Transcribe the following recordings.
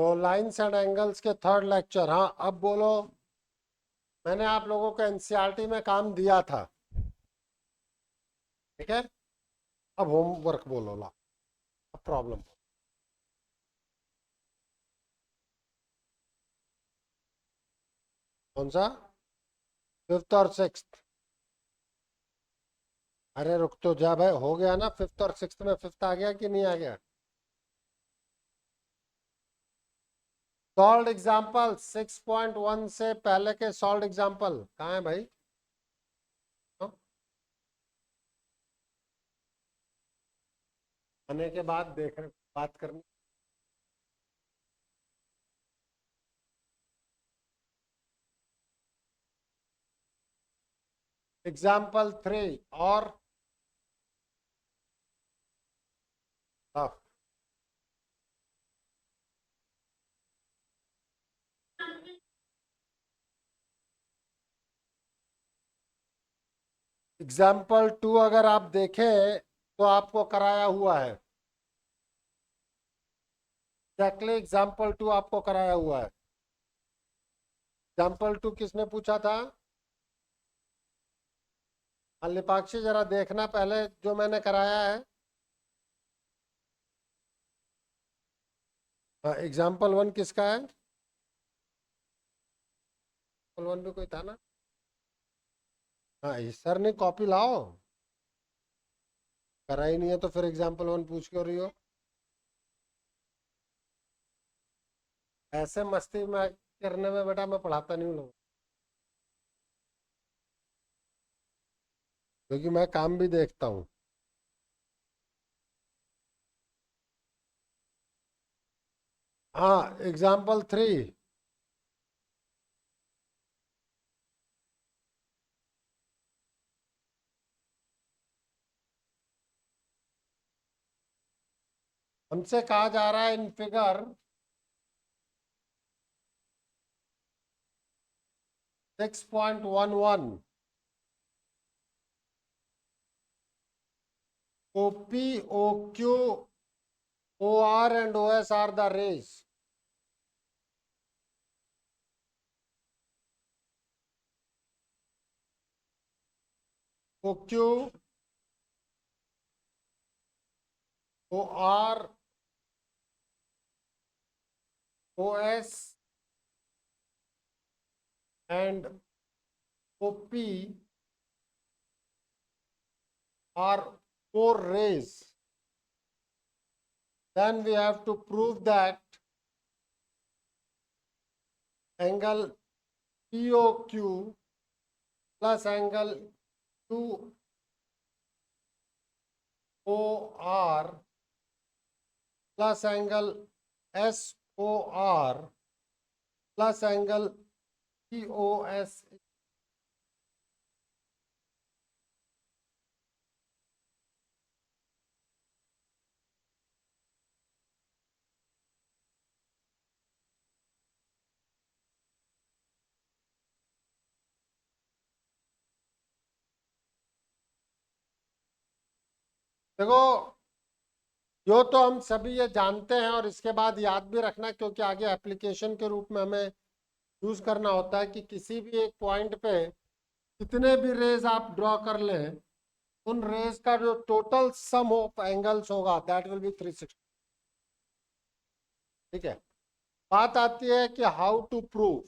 तो lines and angles के third lecture. हाँ अब बोलो, मैंने आप लोगों को एनसीईआरटी में काम दिया था, ठीक है। अब होमवर्क बोलो, ला अब प्रॉब्लम। कौन सा? फिफ्थ और सिक्स्थ? अरे रुक तो जा भाई, हो गया ना फिफ्थ और सिक्स्थ में, फिफ्थ आ गया कि नहीं आ गया? सॉल्व एग्जाम्पल 6.1 से पहले के सॉल्व एग्जाम्पल कहाँ है भाई? हाँ? आने के बाद देख बात करनी। एग्जाम्पल 3 और एग्जाम्पल 2 अगर आप देखें तो आपको कराया हुआ है, एक्जैक्टली एग्जाम्पल 2 आपको कराया हुआ है। एग्जाम्पल 2 किसने पूछा था? लिपाक्षी जरा देखना पहले जो मैंने कराया है। हाँ एग्जाम्पल 1 किसका है? एग्जाम्पल 1 भी कोई था ना? हाँ सर ने कॉपी लाओ, करा ही नहीं है तो फिर एग्जाम्पल 1 पूछ क्यों रही हो? ऐसे मस्ती में करने में बेटा मैं पढ़ाता नहीं हूँ लोग, क्योंकि मैं काम भी देखता हूँ। हाँ एग्जाम्पल 3। हमसे कहा जा रहा है in figure 6.11 OP, OQ, OR and OS are the rays. OQ, OR, OS and OP are four rays. Then we have to prove that angle POQ plus angle QOR plus angle SOR plus angle POS। देखो यो तो हम सभी ये जानते हैं और इसके बाद याद भी रखना, क्योंकि आगे एप्लीकेशन के रूप में हमें यूज करना होता है कि किसी भी एक पॉइंट पे कितने भी रेज आप ड्रॉ कर लें, उन रेज का जो टोटल सम ऑफ एंगल्स होगा दैट विल बी 360। ठीक है, बात आती है कि हाउ टू प्रूव।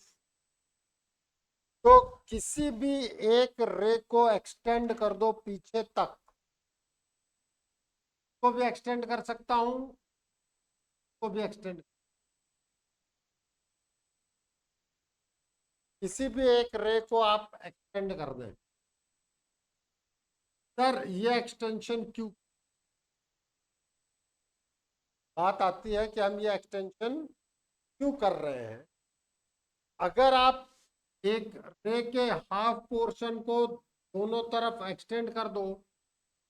तो किसी भी एक रे को एक्सटेंड कर दो पीछे तक, को भी एक्सटेंड कर सकता हूं, को भी एक्सटेंड, किसी भी एक रे को आप एक्सटेंड कर दें। सर ये एक्सटेंशन क्यों? बात आती है कि हम ये एक्सटेंशन क्यों कर रहे हैं। अगर आप एक रे के हाफ पोर्शन को दोनों तरफ एक्सटेंड कर दो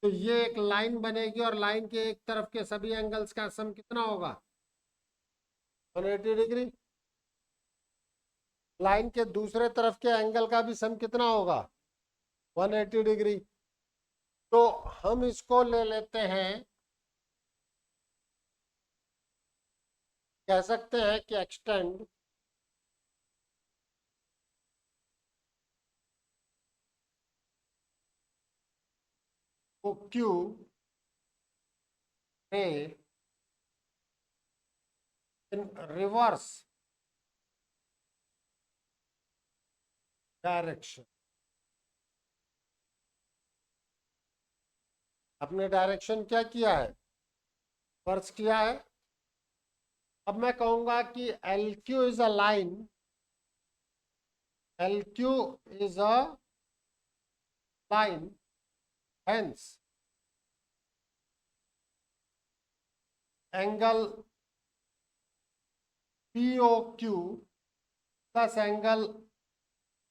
तो ये एक लाइन बनेगी और लाइन के एक तरफ के सभी एंगल्स का सम कितना होगा? 180 डिग्री। लाइन के दूसरे तरफ के एंगल का भी सम कितना होगा? 180 डिग्री। तो हम इसको ले लेते हैं कह सकते हैं कि एक्सटेंड ओ क्यू रे इन रिवर्स डायरेक्शन। अपने डायरेक्शन क्या किया है, रिवर्स किया है। अब मैं कहूंगा कि L Q is a line, L Q is a line, hence angle P O Q plus angle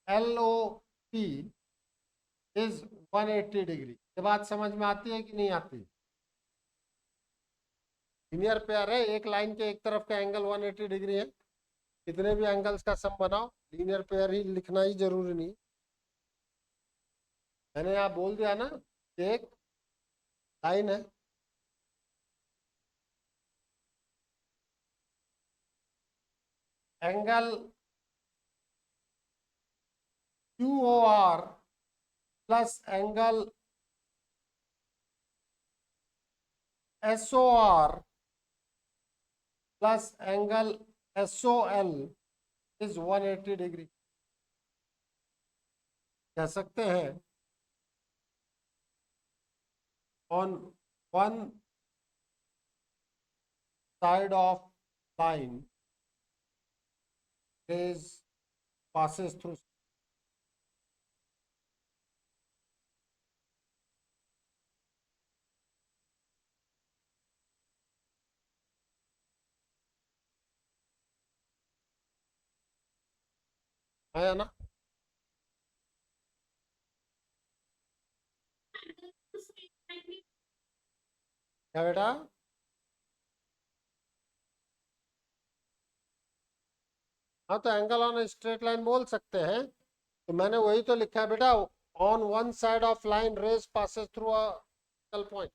L O P is 180 degree. ये बात समझ में आती है कि नहीं आती? लीनियर पेयर है, एक लाइन के एक तरफ का एंगल 180 डिग्री है। कितने भी एंगल्स का सम बनाओ, लीनियर पेयर ही लिखना ही जरूरी नहीं। मैंने यहाँ बोल दिया ना, एक लाइन है, angle Q O R plus angle S O R plus angle S O L is 180 degree. कह सकते हैं on one side of line is passes through। आया ना? क्या बेटा? हाँ, तो एंगल ऑन स्ट्रेट लाइन बोल सकते हैं। तो मैंने वही तो लिखा है बेटा, on one side of line rays passes through a point.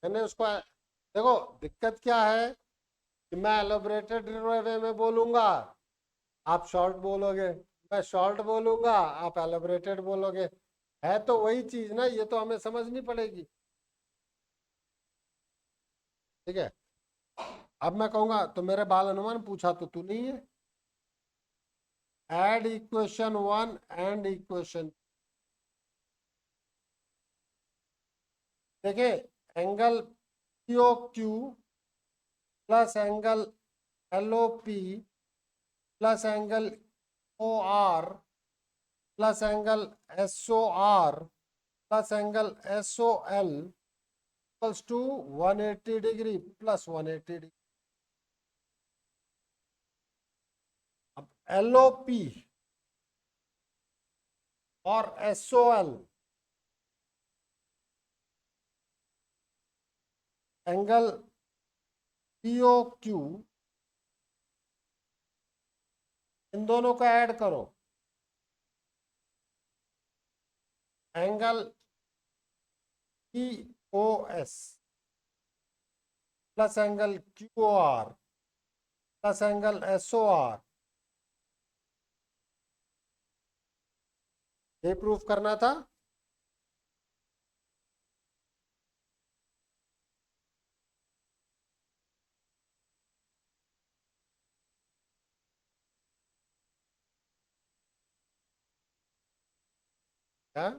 मैंने उसको देखो, दिक्कत क्या है कि मैं एलोबरेटेड वे में बोलूंगा, आप शॉर्ट बोलोगे। मैं शॉर्ट बोलूंगा, आप एलोबरेटेड बोलोगे। है तो वही चीज ना, ये तो हमें समझनी पड़ेगी। ठीक है। अब मैं कहूंगा तो मेरे बाल अनुमान पूछा तो तू नहीं है। Add equation one and equation, देखिए, angle PO Q plus angle L O P plus angle O R plus angle S O R plus angle S O L equals to 180 degree plus 180 degree. अब L O P और S O L angle PO Q, इन दोनों को add करो, angle P O S plus angle Q O R plus angle S O R. ये proof करना था। क्या?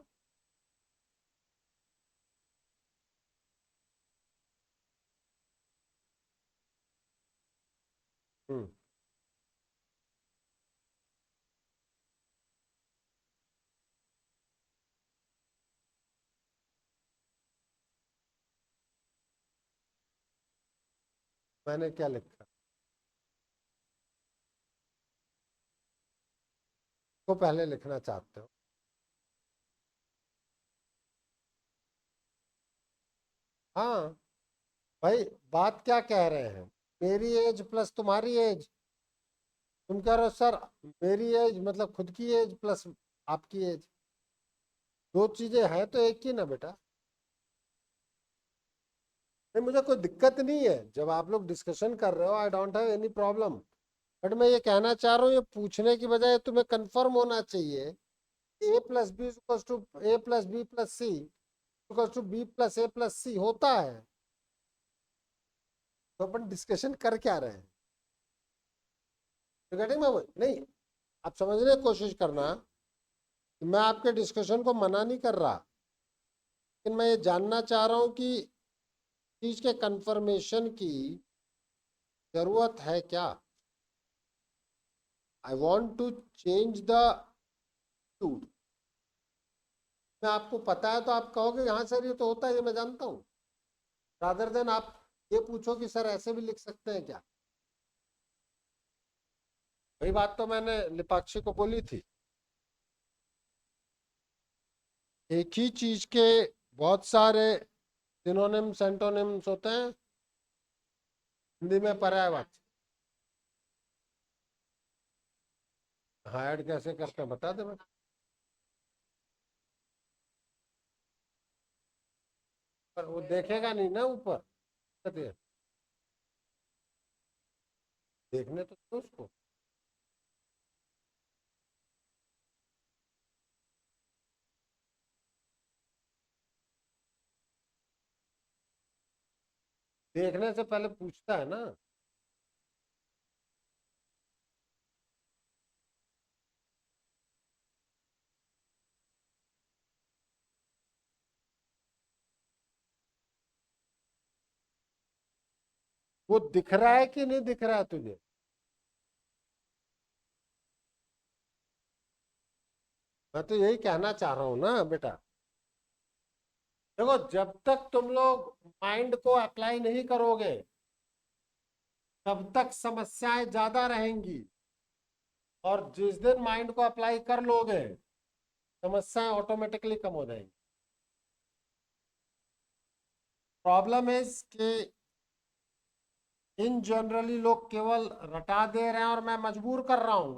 हम्म। मैंने क्या लिखा को पहले लिखना चाहते हो? हाँ भाई, बात क्या कह रहे हैं, मेरी एज प्लस तुम्हारी एज। तुम कह रहे हो सर मेरी एज मतलब खुद की एज प्लस आपकी एज, दो चीजें हैं तो एक ही ना बेटा। नहीं, मुझे कोई दिक्कत नहीं है जब आप लोग डिस्कशन कर रहे हो, I don't have any problem. But मैं ये कहना चाह रहा हूँ, ये पूछने की बजाय तुम्हें कंफर्म होना चाहिए A plus B equals to A plus B plus C equals to B plus A plus C होता है। तो अपन डिस्कशन कर क्या रहे हैं? नहीं, आप समझने की कोशिश करना कि मैं आपके डिस्कशन को मना नहीं कर रहा, लेकिन मैं ये जानना चाह रहा हूँ कि चीज के कंफर्मेशन की जरूरत है क्या। I want to change the two. मैं आपको पता है तो आप कहोगे हाँ सर ये तो होता है, ये मैं जानता हूँ, रादर देन आप ये पूछो कि सर ऐसे भी लिख सकते हैं क्या। वही बात तो मैंने लिपाक्षी को बोली थी, एक ही चीज के बहुत सारे सिनोनिम्स एंटोनिम्स होते हैं, हिंदी में पर्यायवाची। हाँ, ऐड कैसे करते हैं बता दे। मैं पर वो देखेगा नहीं ना ऊपर, देखने तो दो उसको। देखने से पहले पूछता है ना। वो दिख रहा है कि नहीं दिख रहा है तुझे? मैं तो यही कहना चाह रहा हूँ ना बेटा। देखो, जब तक तुम लोग माइंड को अप्लाई नहीं करोगे तब तक समस्याएं ज्यादा रहेंगी, और जिस दिन माइंड को अप्लाई कर लोगे समस्याएं ऑटोमेटिकली कम हो जाएंगी। प्रॉब्लम इज कि इन जनरली लोग केवल रटा दे रहे हैं और मैं मजबूर कर रहा हूं।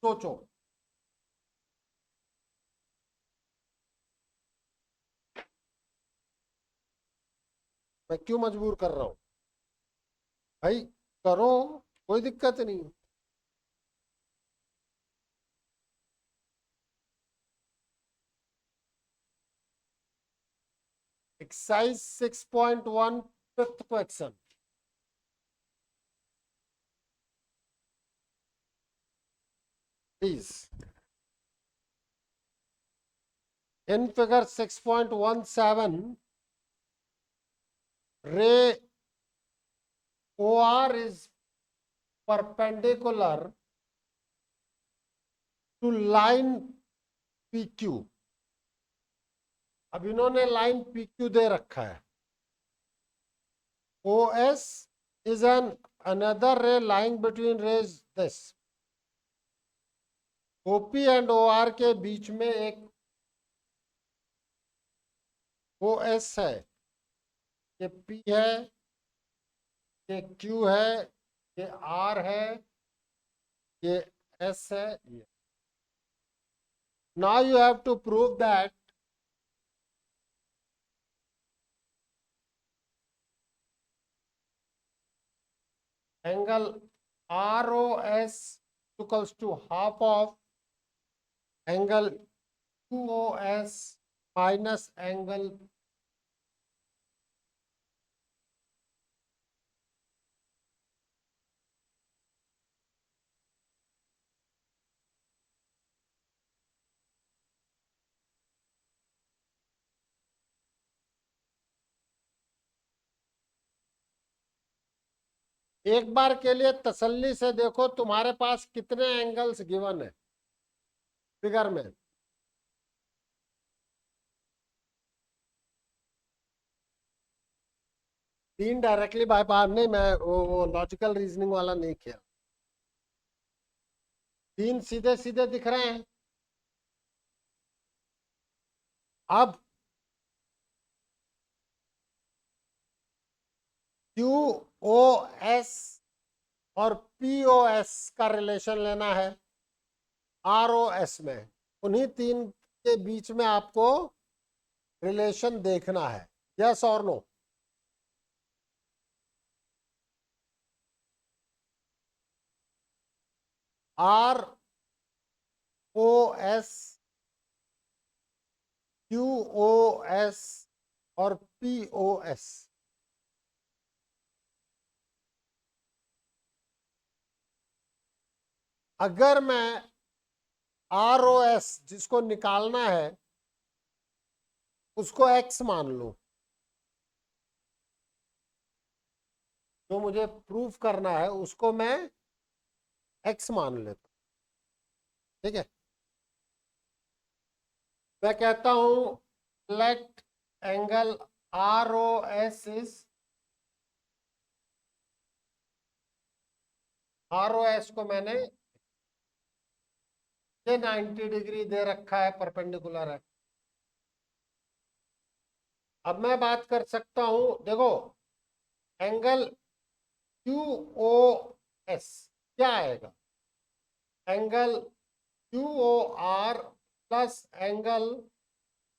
सोचो, मैं क्यों मजबूर कर रहा हूं? भाई करो, कोई दिक्कत नहीं। Exercise 6.1 fifth question. Please, in figure 6.17, ray OR is perpendicular to line PQ। अब इन्होंने लाइन PQ दे रखा है। OS is an another ray lying between rays this। OP and OR के बीच में एक OS है, ये P है, ये Q है, ये R है, ये S है, ये। Now you have to prove that angle ROS equals to half of angle QOS minus angle। एक बार के लिए तसल्ली से देखो तुम्हारे पास कितने एंगल्स गिवन है फिगर में। तीन डायरेक्टली बाय पार नहीं, मैं वो लॉजिकल रीजनिंग वाला नहीं किया। तीन सीधे सीधे दिख रहे हैं। अब QOS और POS का रिलेशन लेना है ROS में। उन्हीं तीन के बीच में आपको रिलेशन देखना है, यस और no. R O S, Q O S और पी ओ एस। अगर मैं आर ओ एस जिसको निकालना है उसको एक्स मान लूं, जो मुझे प्रूफ करना है उसको मैं एक्स मान लेता हूं, ठीक है। मैं कहता हूं let angle R O S is, R O S को मैंने ये 90 डिग्री दे रखा है, परपेंडिकुलर है। अब मैं बात कर सकता हूं, देखो एंगल क्यू ओ एस क्या आएगा, angle Q O R plus angle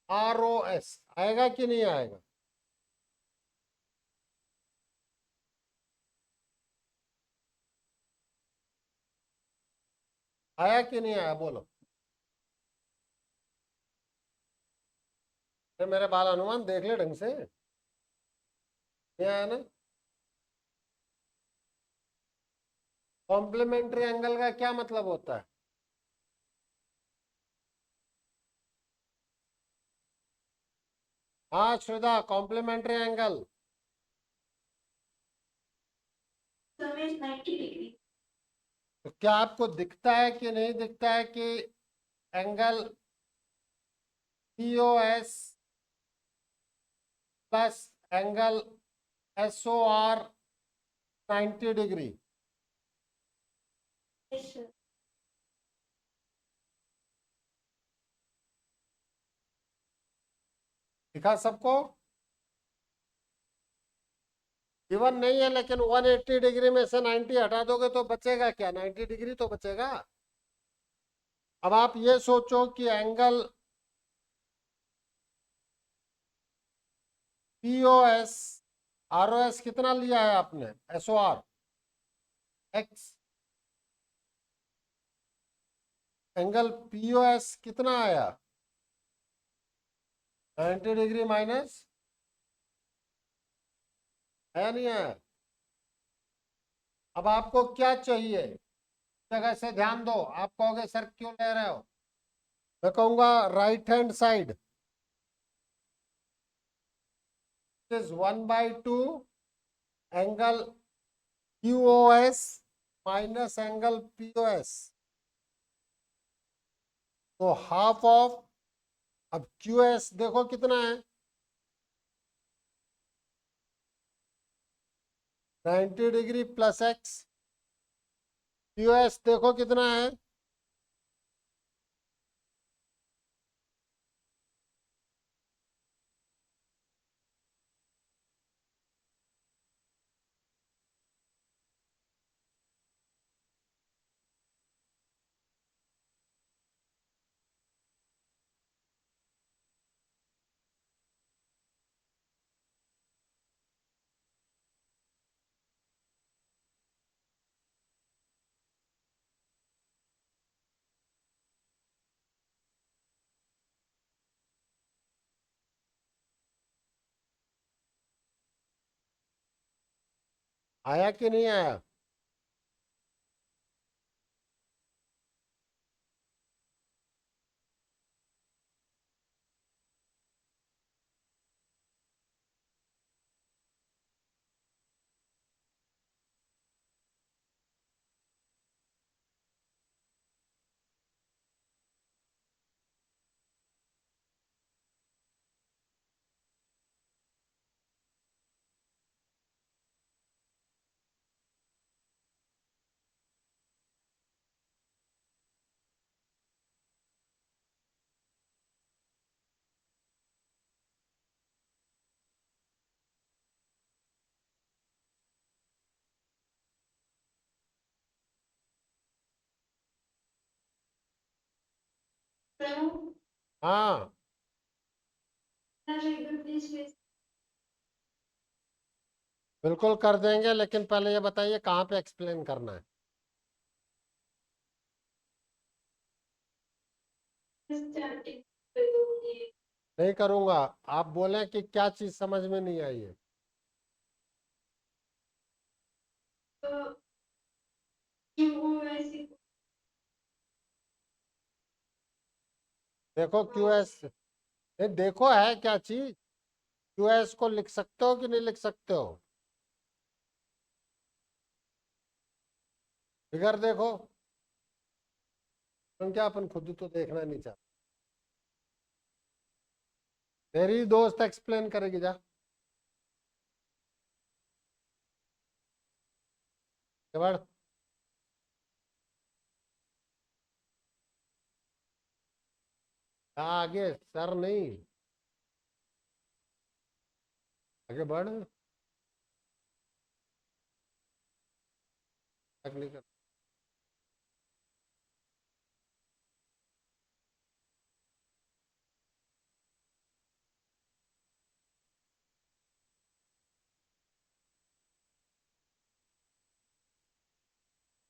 R O S आएगा कि नहीं आएगा? आया कि नहीं आया बोलो? तो मेरे बाल अनुमान देख ले ढंग से, नहीं आया ना? कॉम्प्लीमेंट्री एंगल का क्या मतलब होता है? हाँ श्रद्धा, कॉम्प्लीमेंट्री एंगल। 90 डिग्री। तो क्या आपको दिखता है कि नहीं दिखता है कि angle P O S plus angle S O R 90 degree? दिखा सबको? गिवन नहीं है, लेकिन 180 डिग्री में से 90 हटा दोगे तो बचेगा क्या? 90 डिग्री तो बचेगा। अब आप ये सोचो कि angle P O S, R O S कितना लिया है आपने, S O R X, angle P O S कितना आया? 90 डिग्री माइनस, है नहीं है? अब आपको क्या चाहिए? जगह से ध्यान दो, आप कहोगे सर क्यों ले रहे हो, मैं कहूंगा right hand side is 1/2 angle Q O S minus angle P O S, तो हाफ ऑफ, अब क्यू एस देखो कितना है, 90 degree plus X, Q S देखो कितना है, आया कि नहीं आया? हाँ बिल्कुल कर देंगे, लेकिन पहले ये बताइए कहाँ पे एक्सप्लेन करना है? नहीं करूंगा। आप बोले कि क्या चीज समझ में नहीं आई है। देखो क्यूएस, नहीं देखो है क्या चीज। क्यूएस को लिख सकते हो कि नहीं लिख सकते हो? फिगर देखो, क्योंकि अपन खुद तो देखना नहीं चाहते। मेरी दोस्त एक्सप्लेन करेगी जा। बढ़। आगे सर नहीं, आगे बढ़। टेक्निकल।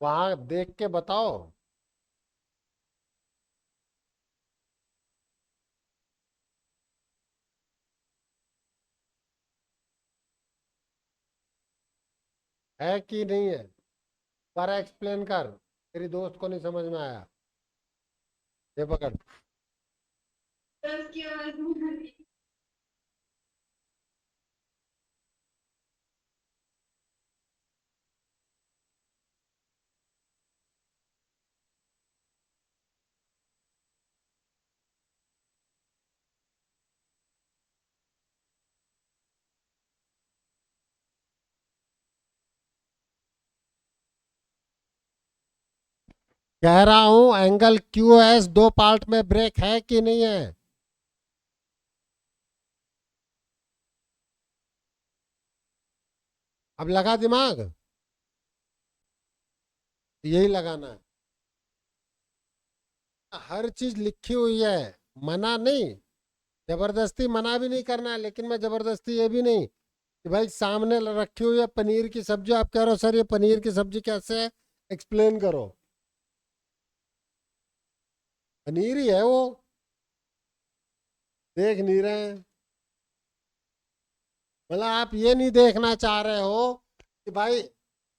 वहां देख के बताओ। है कि नहीं है? पर एक्सप्लेन कर, तेरी दोस्त को नहीं समझ में आया। ये पकड़। कह रहा हूं एंगल क्यू एस दो पार्ट में ब्रेक है कि नहीं है? अब लगा दिमाग, यही लगाना है। हर चीज लिखी हुई है, मना नहीं। जबरदस्ती मना भी नहीं करना है, लेकिन मैं जबरदस्ती ये भी नहीं कि भाई सामने रखी हुई है पनीर की सब्जी, आप कह रहे हो सर ये पनीर की सब्जी कैसे है, एक्सप्लेन करो। पनीर ही है वो, देख नहीं रहे हैं। मतलब आप ये नहीं देखना चाह रहे हो कि भाई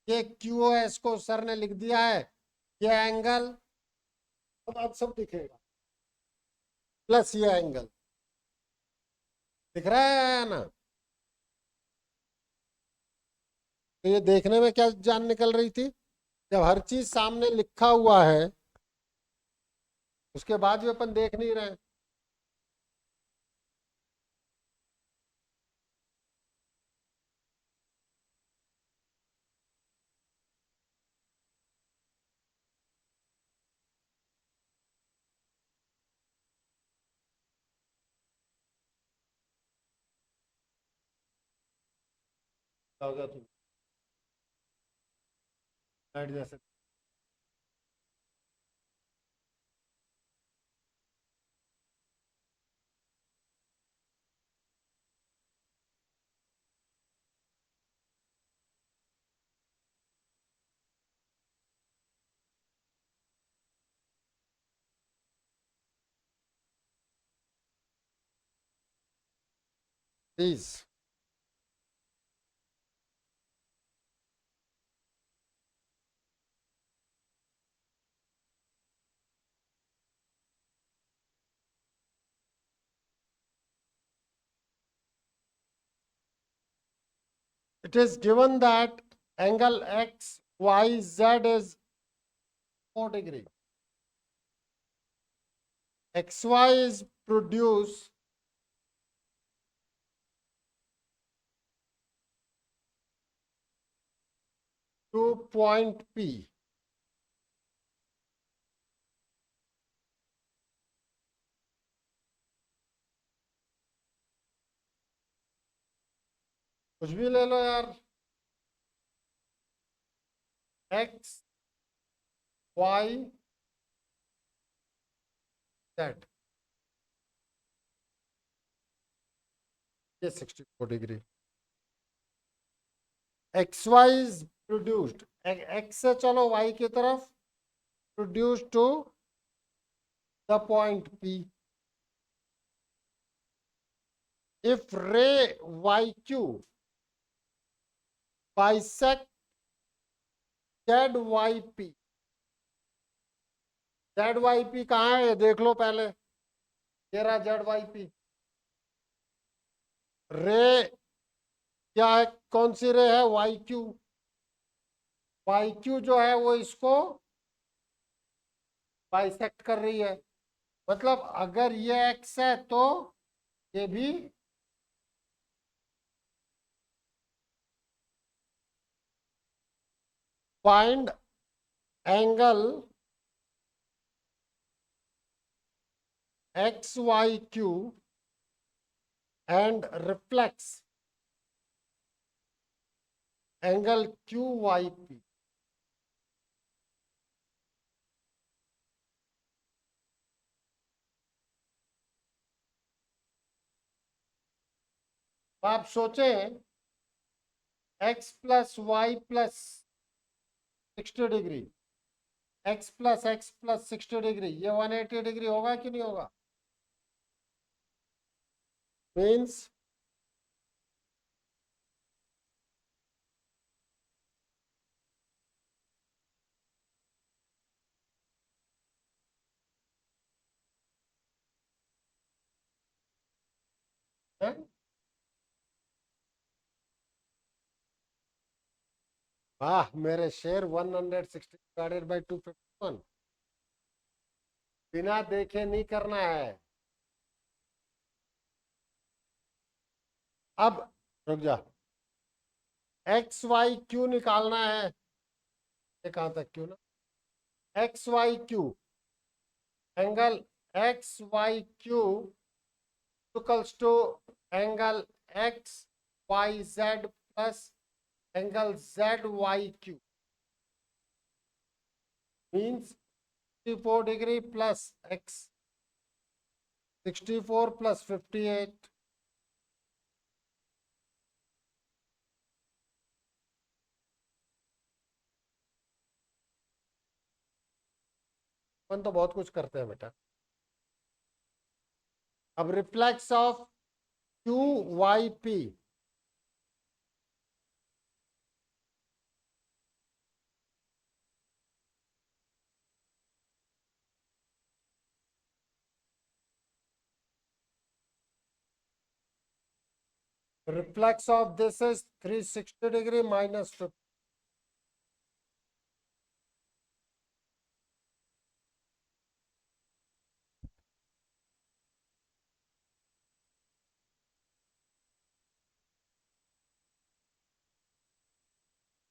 ये क्यू एस को सर ने लिख दिया है, ये एंगल, अब सब दिखेगा, प्लस ये एंगल दिख रहा है ना? तो ये देखने में क्या जान निकल रही थी? जब हर चीज सामने लिखा हुआ है, उसके बाद भी अपन देख नहीं रहे हैं। क्या हो गया तुम? लाइट जैसे। Please. It is given that angle x, y, z is 4 degree. XY is produced to point P. कुछ भी ले लो यार। X, Y, Z, ये 64 degree. XY is produced, X से चलो Y की तरफ, produced to the point P. If ray YQ bisect ZYP, ZYP कहाँ है देख लो पहले, ये रहा ZYP। रे क्या है, कौन सी रे है, YQ। YQ जो है वो इसको बाइसेक्ट कर रही है, मतलब अगर ये X है तो ये भी find angle XYQ and reflex angle QYP। आप सोचें x plus Y plus 60 degree, x plus 60 degree, ये 180 डिग्री होगा कि नहीं होगा? मीन्स वाह मेरे शेर, 160 डिवाइडेड बाई 251, बिना देखे नहीं करना है। अब रुक जा, एक्स वाई क्यू निकालना है, ये कहां तक क्यू ना, X Y Q, angle X Y Q equals to angle X Y Z plus angle Z Y Q, means 64 degree plus X 64 plus 58, अपन तो बहुत कुछ करते हैं बेटा। अब reflex of Q Y P, reflex of this is 360 degree minus 50।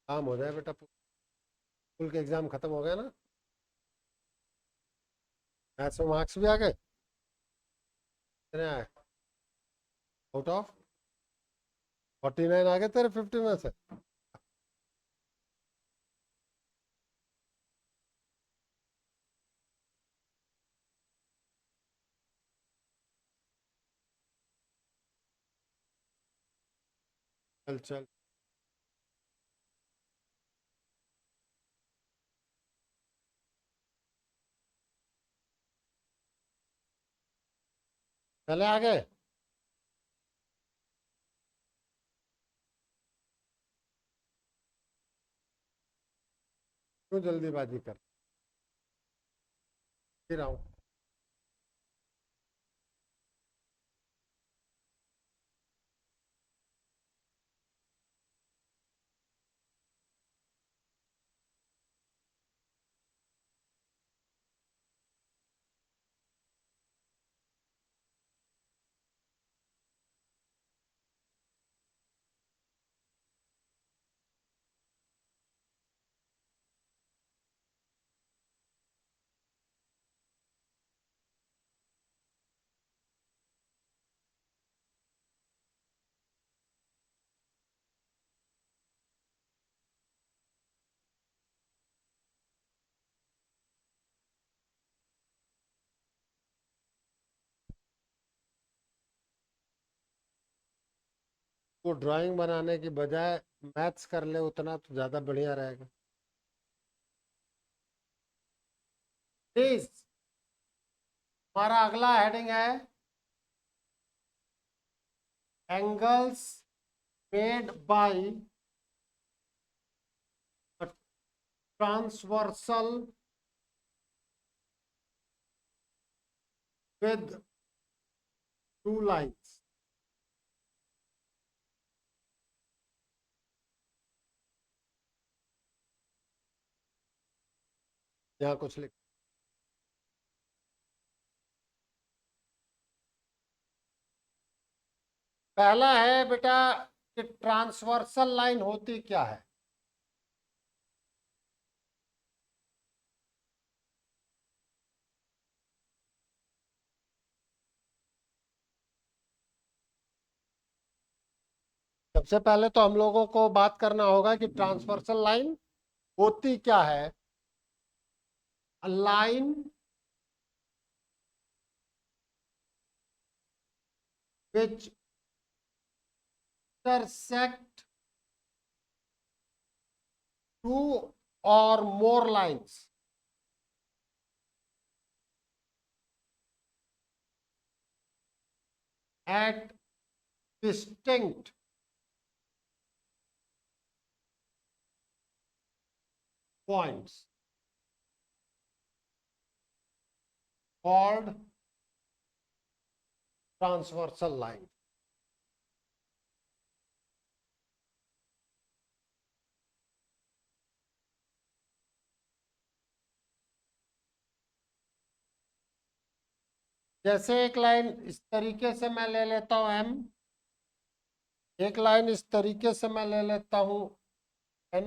काम हो जाए बेटा, स्कूल के एग्जाम खत्म हो गए ना, मैथ्स में मार्क्स भी आ गए, कितने आए आउट ऑफ 49 आ गए तेरे 50 में से। चल चल, चले आगे। क्यों जल्दीबाजी कर, फिर आऊं। वो ड्राइंग बनाने की बजाय मैथ्स कर ले, उतना तो ज्यादा बढ़िया रहेगा। प्लीज हमारा अगला हेडिंग है angles made by transversal with two lines. यहाँ कुछ लिख पहला है बेटा कि ट्रांसवर्सल लाइन होती क्या है। सबसे पहले तो हम लोगों को बात करना होगा कि ट्रांसवर्सल लाइन होती क्या है। A line which intersect two or more lines at distinct points called transversal line. जैसे एक लाइन इस तरीके से मैं ले लेता हूं एम, एक लाइन इस तरीके से मैं ले लेता हूं एन,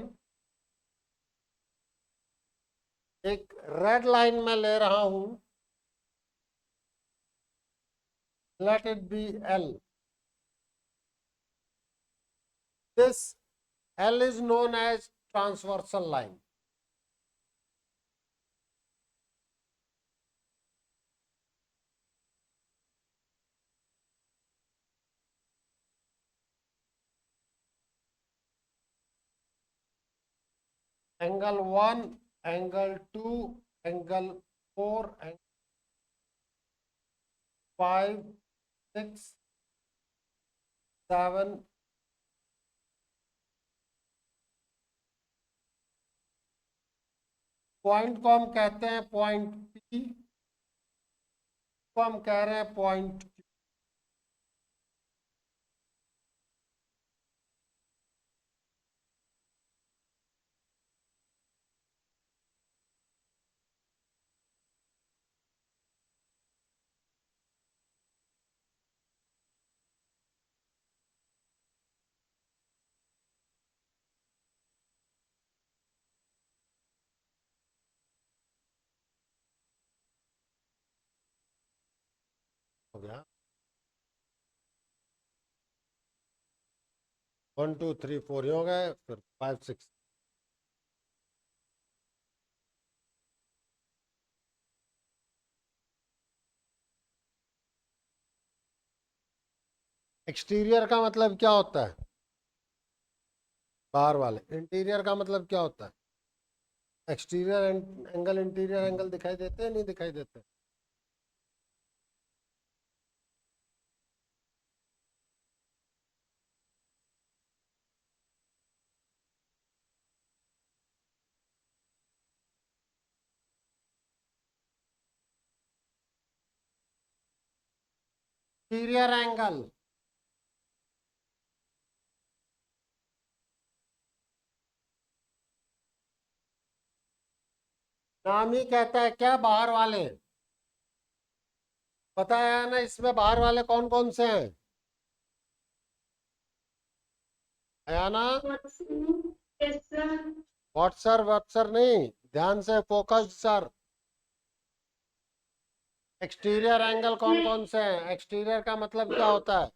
एक रेड लाइन में ले रहा हूं, let it be L. This L is known as transversal line. Angle 1, angle 2, angle 4, angle 5, 6, 7, point को हम कहते हैं पॉइंट पी, को हम कह रहे हैं पॉइंट क्यू। हो गया 1 2 3 4 हो गए, फिर 5 6। एक्सटीरियर का मतलब क्या होता है? बाहर वाले। इंटीरियर का मतलब क्या होता है? एक्सटीरियर एंगल इंटीरियर एंगल दिखाई देते हैं नहीं दिखाई देते? इंटीरियर एंगल नाम ही कहता है क्या बाहर वाले। पता है ना इसमें बाहर वाले कौन कौन से हैं? है ना? व्हाट्सर नहीं, ध्यान से फोकस्ड सर। एक्सटीरियर एंगल कौन कौन से हैं? एक्सटीरियर का मतलब क्या होता है?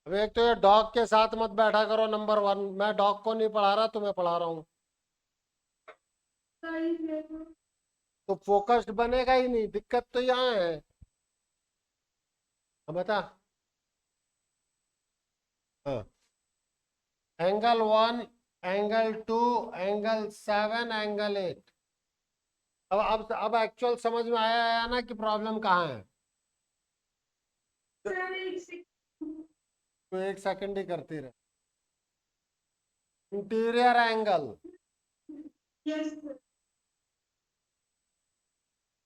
अब एक तो ये डॉग के साथ मत बैठा करो, नंबर 1। मैं डॉग को नहीं पढ़ा रहा, तुम्हें पढ़ा रहा हूँ। तो फोकस्ड बनेगा ही नहीं, दिक्कत तो यहाँ है। अब बता। हाँ, एंगल 1, एंगल 2, एंगल 7, एंगल 8। अब एक्चुअल समझ में आया ना कि प्रॉब्लम कहाँ है? तो एक सेकंड ही करती रहे। इंटीरियर एंगल,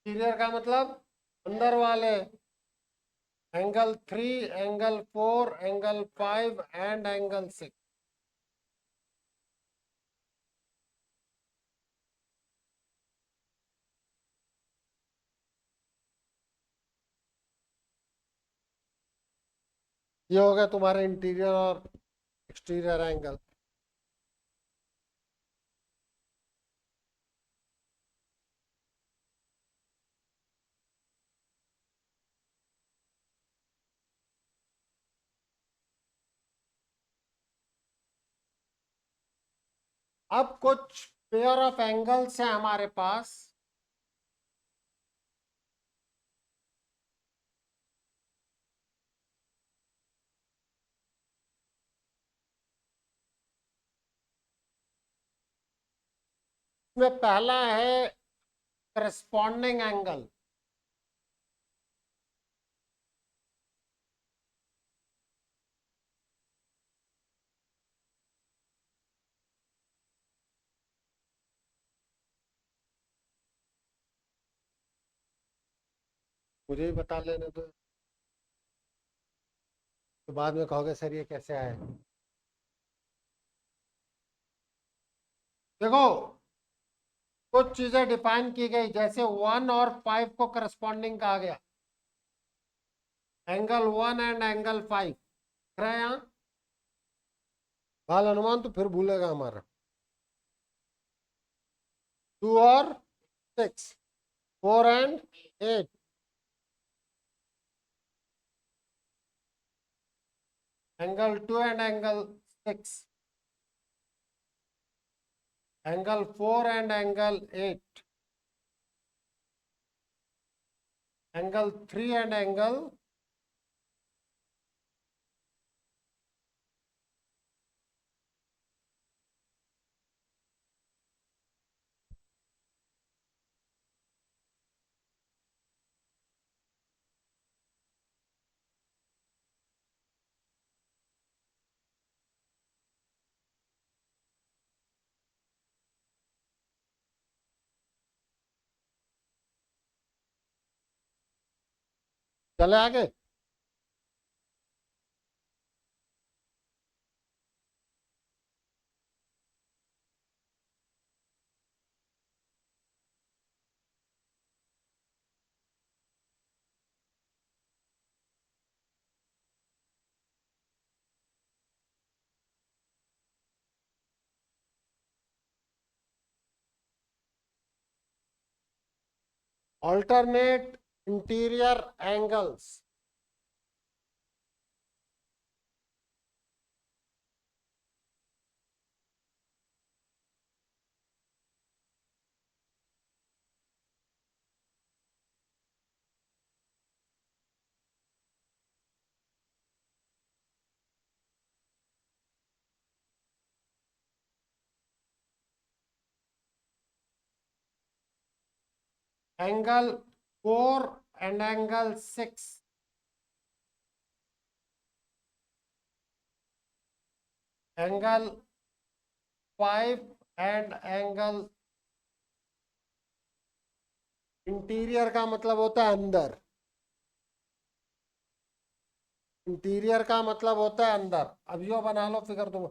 इंटीरियर का मतलब अंदर वाले। Angle 3, angle 4, angle 5 and angle 6। ये हो गया तुम्हारे इंटीरियर और एक्सटीरियर एंगल। अब कुछ पेयर ऑफ एंगल्स हैं हमारे पास। इसमें पहला है करस्पॉन्डिंग एंगल। मुझे ही बता लेने दो, तो बाद में कहोगे सर ये कैसे आए। देखो, कुछ चीजें डिफाइन की गई, जैसे 1 और 5 को करस्पॉन्डिंग कहा गया। एंगल 1 एंड एंगल 5 रहे यहाँ। बाल अनुमान तो फिर भूलेगा हमारा। 2 और 6, 4 and 8। Angle 2 and angle 6। Angle 4 and angle 8। Angle 3 and angle. चले आगे। alternate interior angles। Angle 4 and angle 6। Angle 5 and angle. Interior का मतलब होता है अंदर। इंटीरियर का मतलब होता है अंदर। अब यो बना लो फिगर तुम।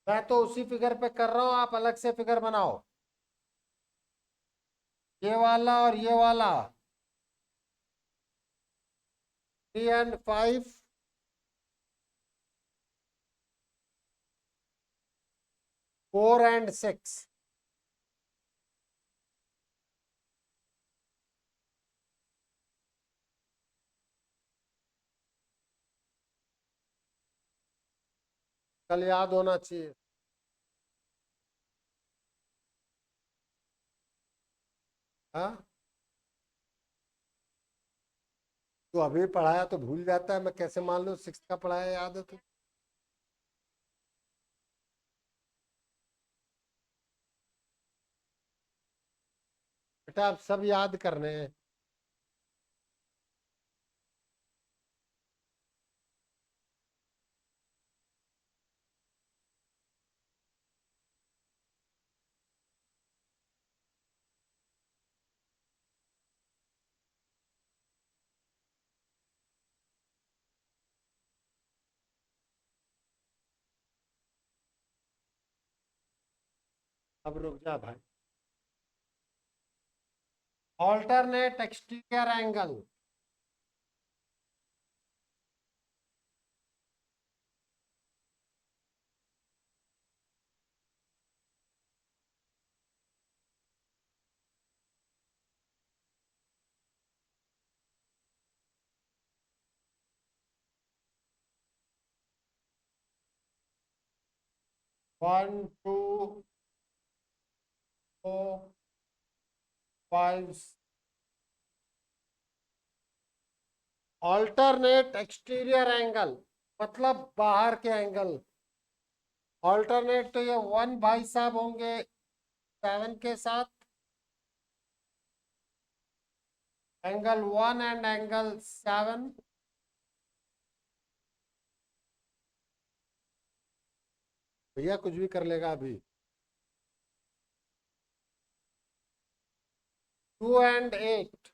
मैं तो उसी फिगर पे कर रहा हूं, आप अलग से फिगर बनाओ। ये वाला और ये वाला, 3 एंड 5, 4 एंड 6। कल याद होना चाहिए। हाँ, तो अभी पढ़ाया तो भूल जाता है, मैं कैसे मान लूं 6 का पढ़ाया याद है तो। बेटा आप सब याद करने हैं। अब रुक जा भाई। Alternate exterior angle. 1 2 4 5। Alternate exterior angle मतलब बाहर के एंगल। ऑल्टरनेट तो ये 1 भाई साहब होंगे 7 के साथ, एंगल 1 एंड एंगल 7। भैया कुछ भी कर लेगा अभी। 2 एंड 8।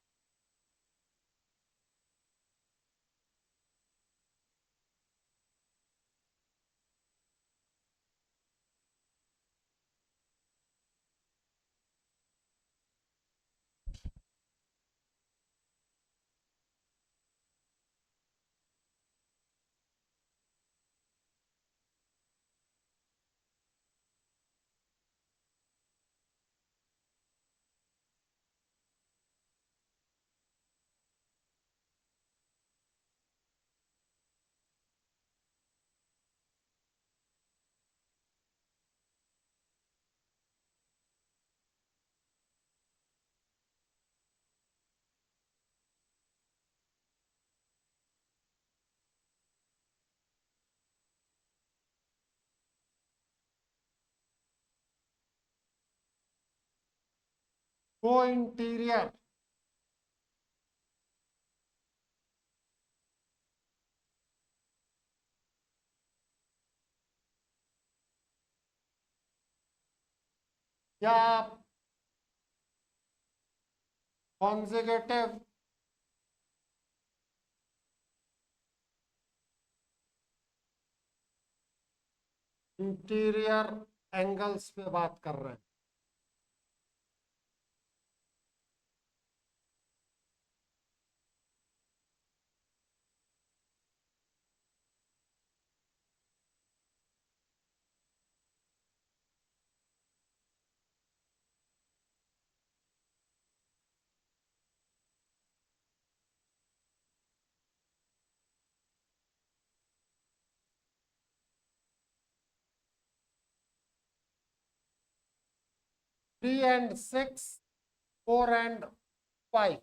को इंटीरियर। या कॉन्जिगेटिव इंटीरियर एंगल्स पे बात कर रहे हैं। Three and 6, 4 and 5।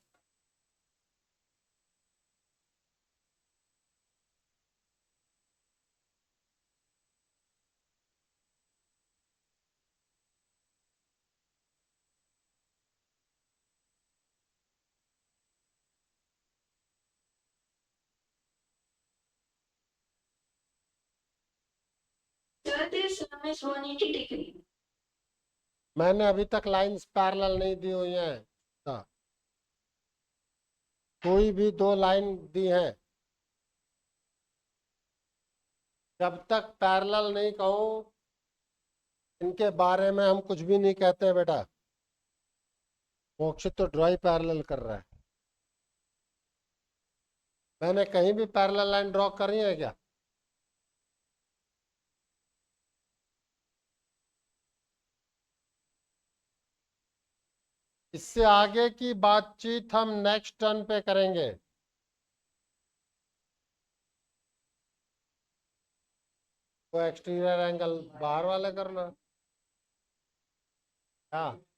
मैंने अभी तक लाइंस पैरेलल नहीं दी हुई हैं। हाँ, कोई भी 2 लाइन दी हैं, जब तक पैरेलल नहीं कहूं इनके बारे में हम कुछ भी नहीं कहते बेटा। मोक्षित तो ड्रॉ ही पैरेलल कर रहा है। मैंने कहीं भी पैरेलल लाइन ड्रॉ करी है क्या? इससे आगे की बातचीत हम नेक्स्ट टर्न पे करेंगे। वो एक्सटीरियर एंगल बाहर वाले कर लो। हाँ।